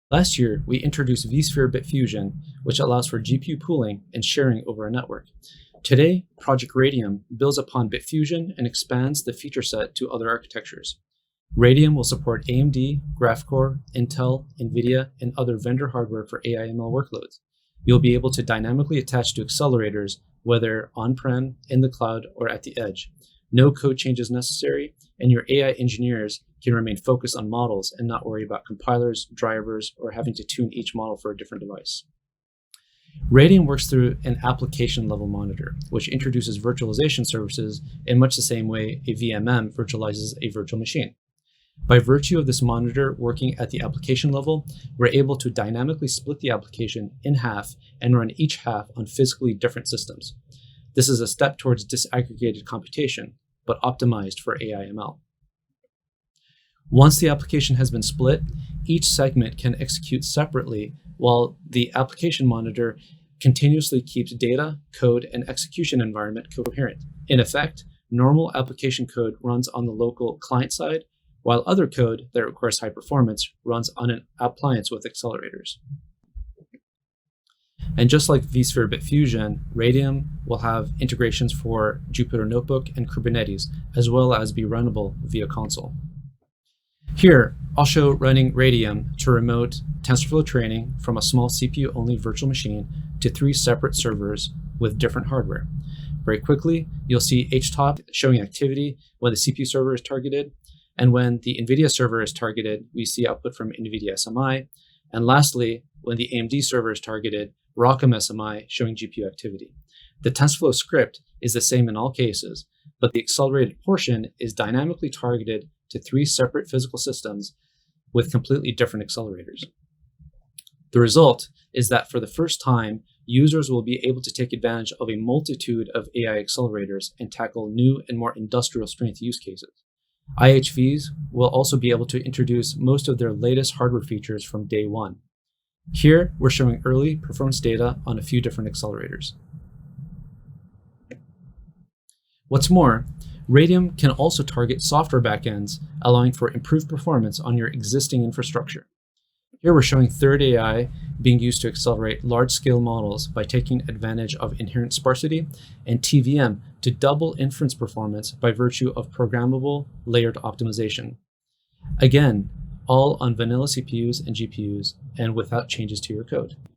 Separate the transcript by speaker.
Speaker 1: Last year, we introduced vSphere bit fusion, which allows for GPU pooling and sharing over a network. Today, Project Radium builds upon bit fusion and expands the feature set to other architectures. Radium will support AMD, Graphcore, Intel, NVIDIA, and other vendor hardware for AI/ML workloads. You'll be able to dynamically attach to accelerators, whether on-prem, in the cloud, or at the edge. No code changes necessary, and your AI engineers can remain focused on models and not worry about compilers, drivers, or having to tune each model for a different device. Radium works through an application level monitor, which introduces virtualization services in much the same way a VMM virtualizes a virtual machine. By virtue of this monitor working at the application level, we're able to dynamically split the application in half and run each half on physically different systems. This is a step towards disaggregated computation, but optimized for AI/ML. Once the application has been split, each segment can execute separately while the application monitor continuously keeps data, code, and execution environment coherent. In effect, normal application code runs on the local client side, while other code that requires high performance runs on an appliance with accelerators. And just like vSphere bit fusion, Radium will have integrations for Jupyter Notebook and Kubernetes, as well as be runnable via console. Here, I'll show running Radium to remote TensorFlow training from a small CPU-only virtual machine to 3 separate servers with different hardware. Very quickly, you'll see HTOP showing activity when the CPU server is targeted, and when the NVIDIA server is targeted, we see output from NVIDIA SMI. And lastly, when the AMD server is targeted, ROCm SMI showing GPU activity. The TensorFlow script is the same in all cases, but the accelerated portion is dynamically targeted to 3 separate physical systems with completely different accelerators. The result is that for the first time, users will be able to take advantage of a multitude of AI accelerators and tackle new and more industrial strength use cases. IHVs will also be able to introduce most of their latest hardware features from day one. Here, we're showing early performance data on a few different accelerators. What's more, Radium can also target software backends, allowing for improved performance on your existing infrastructure. Here we're showing Third AI being used to accelerate large-scale models by taking advantage of inherent sparsity, and TVM to double inference performance by virtue of programmable layered optimization. Again, all on vanilla CPUs and GPUs and without changes to your code.